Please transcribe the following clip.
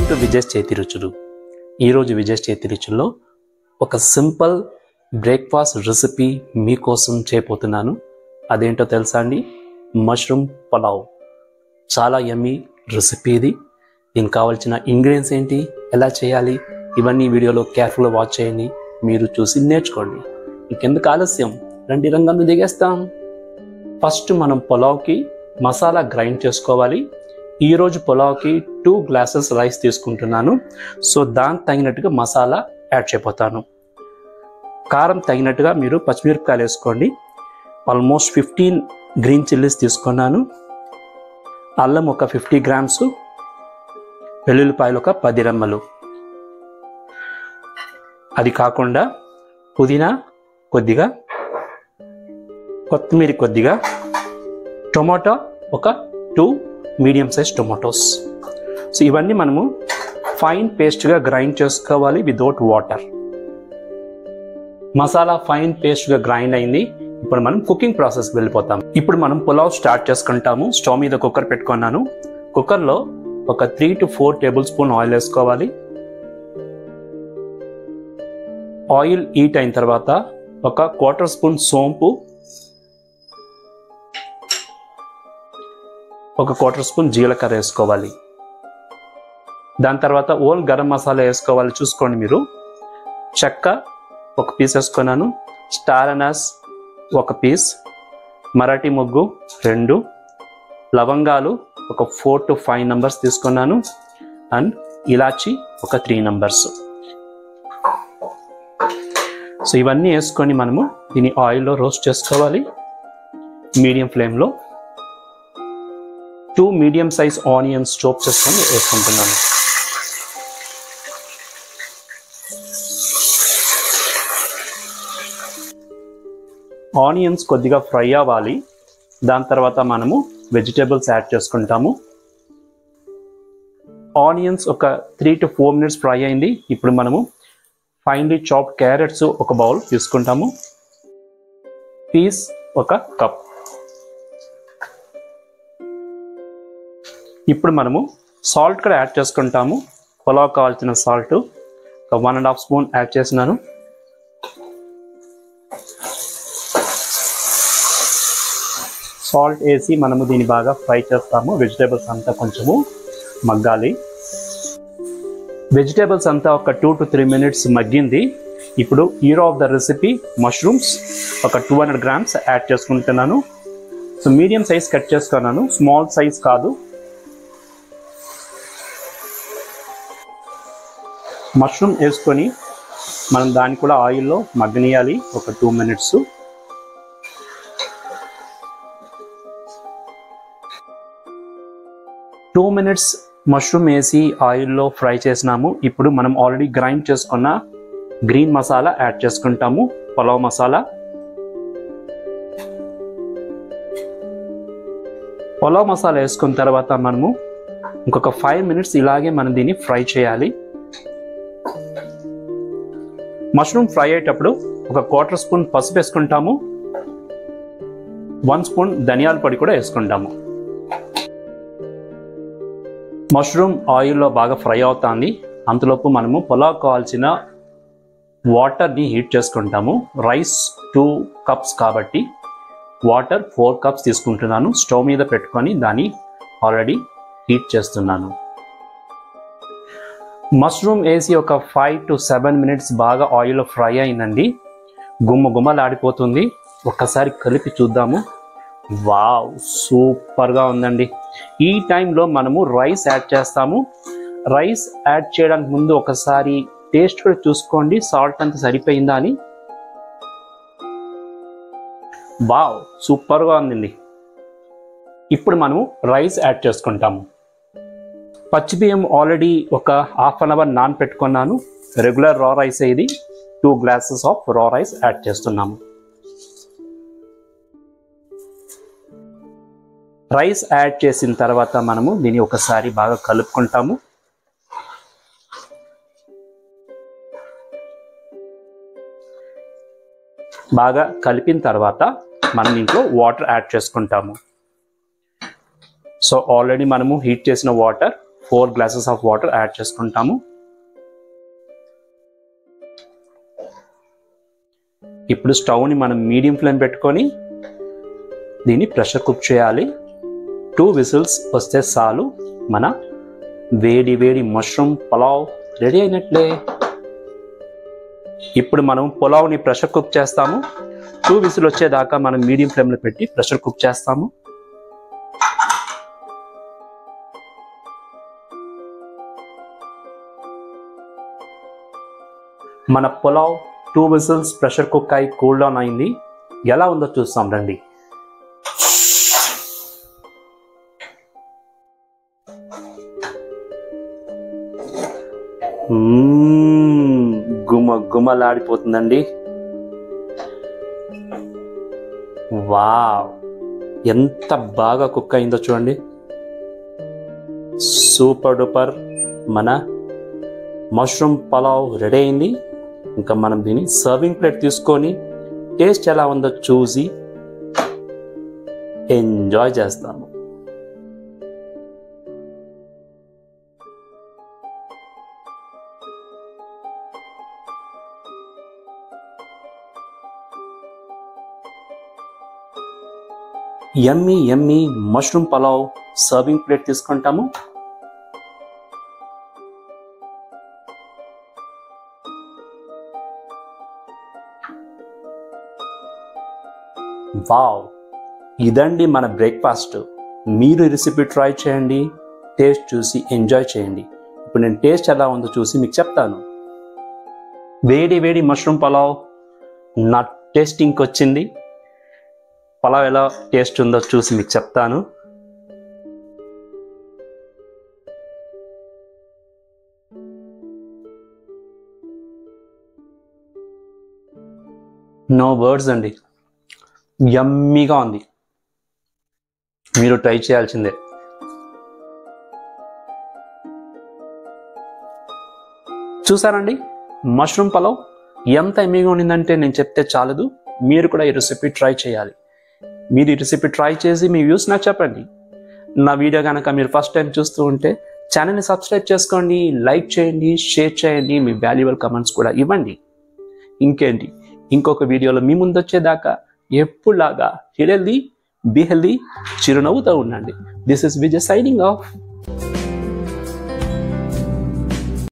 Welcome to Vijay చేతి రుచులు. ఈరోజు విజయ్ చేతి రుచుల్లో ఒక సింపుల్ బ్రేక్ఫాస్ట్ రెసిపీ మీకోసం చేయబోతున్నాను. అదేంటో తెలుసా అండి? మష్రూమ్ పులావ్. చాలా యమ్మీ రెసిపీ ఇది. దీనికి కావాల్సిన ఇంగ్రీడియంట్స్ ఏంటి, ఎలా చేయాలి, ఇవన్నీ వీడియోలో కేర్ఫుల్గా వాచ్ చేయండి. మీరు చూసి నేర్చుకోండి. ఇంకెందుకు ఆలస్యం, రండి రంగంలో దిగేస్తాం. ఫస్ట్ మనం పులావ్కి మసాలా గ్రైండ్ చేసుకోవాలి. ఈరోజు పులావ్కి 2 గ్లాసెస్ రైస్ తీసుకుంటున్నాను. సో దానికి తగినట్టుగా మసాలా యాడ్ చేయబోతాను. కారం తగినట్టుగా మీరు పచ్చిమిరపకాయలు వేసుకోండి. ఆల్మోస్ట్ 15 గ్రీన్ చిల్లీస్ తీసుకున్నాను. అల్లం ఒక 50 గ్రామ్స్, వెల్లుల్లిపాయలు ఒక 10 రెమ్మలు. అది కాకుండా పుదీనా కొద్దిగా, కొత్తిమీర కొద్దిగా, టొమాటో ఒక 2 మీడియం సైజ్ టొమాటోస్. సో ఇవన్నీ మనము ఫైన్ పేస్ట్గా గ్రైండ్ చేసుకోవాలి వితౌట్ వాటర్. మసాలా ఫైన్ పేస్ట్గా గ్రైండ్ అయింది. ఇప్పుడు మనం కుకింగ్ ప్రాసెస్కి వెళ్ళిపోతాం. ఇప్పుడు మనం పులావ్ స్టార్ట్ చేసుకుంటాము. స్టవ్ మీద కుక్కర్ పెట్టుకున్నాను. కుక్కర్లో ఒక 3 to 4 టేబుల్ స్పూన్ ఆయిల్ వేసుకోవాలి. ఆయిల్ హీట్ అయిన తర్వాత ఒక 1/4 స్పూన్ సోంపు, ఒక 1/4 స్పూన్ జీలకర్ర వేసుకోవాలి. దాని తర్వాత ఓల్ గరం మసాలా వేసుకోవాలి. చూసుకోండి మీరు. చెక్క ఒక పీస్ వేసుకున్నాను, స్టార్ అనాస్ ఒక పీస్, మరాఠీ మొగ్గు 2, లవంగాలు ఒక 4 to 5 నంబర్స్ తీసుకున్నాను, అండ్ ఇలాచి ఒక 3 నంబర్స్. సో ఇవన్నీ వేసుకొని మనము దీన్ని ఆయిల్లో రోస్ట్ చేసుకోవాలి మీడియం ఫ్లేమ్లో. 2 మీడియం సైజ్ ఆనియన్స్ చాప్ చేసుకొని వేసుకుంటున్నాను. ఆనియన్స్ కొద్దిగా ఫ్రై అవ్వాలి. దాని తర్వాత మనము వెజిటేబుల్స్ యాడ్ చేసుకుంటాము. ఆనియన్స్ ఒక 3 to 4 మినిట్స్ ఫ్రై అయింది. ఇప్పుడు మనము ఫైన్లీ చాప్డ్ క్యారెట్స్ ఒక బౌల్ తీసుకుంటాము. పీస్ ఒక కప్. ఇప్పుడు మనము సాల్ట్ కూడా యాడ్ చేసుకుంటాము. పులావ్ కావాల్సిన సాల్ట్ ఒక 1.5 స్పూన్ యాడ్ చేసినాను. సాల్ట్ వేసి మనము దీన్ని బాగా ఫ్రై చేస్తాము. వెజిటేబుల్స్ అంతా కొంచెము మగ్గాలి. వెజిటేబుల్స్ అంతా ఒక 2 to 3 మినిట్స్ మగ్గింది. ఇప్పుడు hero of the recipe mushrooms ఒక 200 గ్రామ్స్ యాడ్ చేసుకుంటున్నాను. సో మీడియం సైజ్ కట్ చేసుకున్నాను, స్మాల్ సైజ్ కాదు. మష్రూమ్ వేసుకొని మనం దాన్ని కూడా ఆయిల్లో మగ్గనియాలి ఒక 2 మినిట్స్. మష్రూమ్ వేసి ఆయిల్లో ఫ్రై చేసినాము. ఇప్పుడు మనం ఆల్రెడీ గ్రైండ్ చేసుకున్న గ్రీన్ మసాలా యాడ్ చేసుకుంటాము, పులావ్ మసాలా. పులావ్ మసాలా వేసుకున్న తర్వాత మనము ఇంకొక 5 మినిట్స్ ఇలాగే మనం దీన్ని ఫ్రై చేయాలి. మష్రూమ్ ఫ్రై అయ్యేటప్పుడు ఒక 1/4 స్పూన్ పసుపు వేసుకుంటాము, 1 స్పూన్ ధనియాల పొడి కూడా వేసుకుంటాము. మష్రూమ్ ఆయిల్లో బాగా ఫ్రై అవుతుంది. అంతలోపు మనము పులావ్ కావాల్సిన వాటర్ని హీట్ చేసుకుంటాము. రైస్ 2 కప్స్ కాబట్టి వాటర్ 4 కప్స్ తీసుకుంటున్నాను. స్టవ్ మీద పెట్టుకొని దాన్ని ఆల్రెడీ హీట్ చేస్తున్నాను. మష్రూమ్ వేసి ఒక 5 to 7 మినిట్స్ బాగా ఆయిల్లో ఫ్రై అయిందండి. గుమ్మలాడిపోతుంది. ఒక్కసారి కలిపి చూద్దాము. వావ్, సూపర్గా ఉందండి. ఈ టైంలో మనము రైస్ యాడ్ చేస్తాము. రైస్ యాడ్ చేయడానికి ముందు ఒకసారి టేస్ట్ కూడా చూసుకోండి, సాల్ట్ అంతా సరిపోయిందా అని. వావ్, సూపర్గా ఉందండి. ఇప్పుడు మనము రైస్ యాడ్ చేసుకుంటాము. పచ్చి బియ్యం ఆల్రెడీ ఒక 1/2 అవర్ నానపెట్టుకున్నాను. రెగ్యులర్ రా రైస్ ఇది. 2 గ్లాసెస్ ఆఫ్ రా రైస్ యాడ్ చేస్తున్నాము. రైస్ యాడ్ చేసిన తర్వాత మనము దీన్ని ఒకసారి బాగా కలుపుకుంటాము. బాగా కలిపిన తర్వాత మనం దీంట్లో వాటర్ యాడ్ చేసుకుంటాము. సో ఆల్రెడీ మనము హీట్ చేసిన water 4 glasses of water add చేసుకుంటాము. ఇప్పుడు స్టవ్ని మనం మీడియం ఫ్లేమ్ పెట్టుకొని దీన్ని ప్రెషర్ కుక్ చేయాలి. 2 విజిల్స్ వస్తే చాలు. మన వేడి వేడి మష్రూమ్ పులావ్ రెడీ అయినట్లే. ఇప్పుడు మనం పులావ్ని ప్రెషర్ కుక్ చేస్తాము. 2 విజిల్ వచ్చేదాకా మనం మీడియం ఫ్లేమ్లో పెట్టి ప్రెషర్ కుక్ చేస్తాము. మన పులావ్ 2 విజిల్స్ ప్రెషర్ కుక్ అయి కూల్ డౌన్ అయింది. ఎలా ఉందో చూస్తాం రండి. గుమలాడిపోతుందండి. వావ్, ఎంత బాగా కుక్ అయిందో చూడండి. సూపర్ డూపర్ మన మష్రూమ్ పులావ్ రెడీ అయింది. ఇంకా మనం దీన్ని సర్వింగ్ ప్లేట్ తీసుకొని టేస్ట్ ఎలా ఉందో చూసి ఎంజాయ్ చేస్తాము. యమ్మీ యమ్మీ మష్రూమ్ పులావ్ సర్వింగ్ ప్లేట్ తీసుకుంటాము. వావ్, ఇదండి మన బ్రేక్ఫాస్ట్. మీరు ఈ రెసిపీ ట్రై చేయండి, టేస్ట్ చూసి ఎంజాయ్ చేయండి. ఇప్పుడు నేను టేస్ట్ ఎలా ఉందో చూసి మీకు చెప్తాను. వేడి వేడి మష్రూమ్ పులావ్ నా టేస్టింగ్కి వచ్చింది. పులావ్ ఎలా టేస్ట్ ఉందో చూసి మీకు చెప్తాను. నో వర్డ్స్ అండి, యమ్మీగా ఉంది. మీరు ట్రై చేయాల్సిందే. చూసారండి మష్రూమ్ పులావ్ ఎంత యమ్మీగా ఉండిందంటే నేను చెప్తే చాలదు. మీరు కూడా ఈ రెసిపీ ట్రై చేయాలి. మీరు ఈ రెసిపీ ట్రై చేసి మీ వ్యూస్ నాకు చెప్పండి. నా వీడియో కనుక మీరు ఫస్ట్ టైం చూస్తూ ఉంటే ఛానల్ని సబ్స్క్రైబ్ చేసుకోండి, లైక్ చేయండి, షేర్ చేయండి, మీ వాల్యుబుల్ కమెంట్స్ కూడా ఇవ్వండి. ఇంకేంటి, ఇంకొక వీడియోలో మీ ముందు వచ్చేదాకా ఎప్పుడులాగా బీ హెల్దీ, చిరునవ్వుతో ఉండండి. This is Vijay signing off.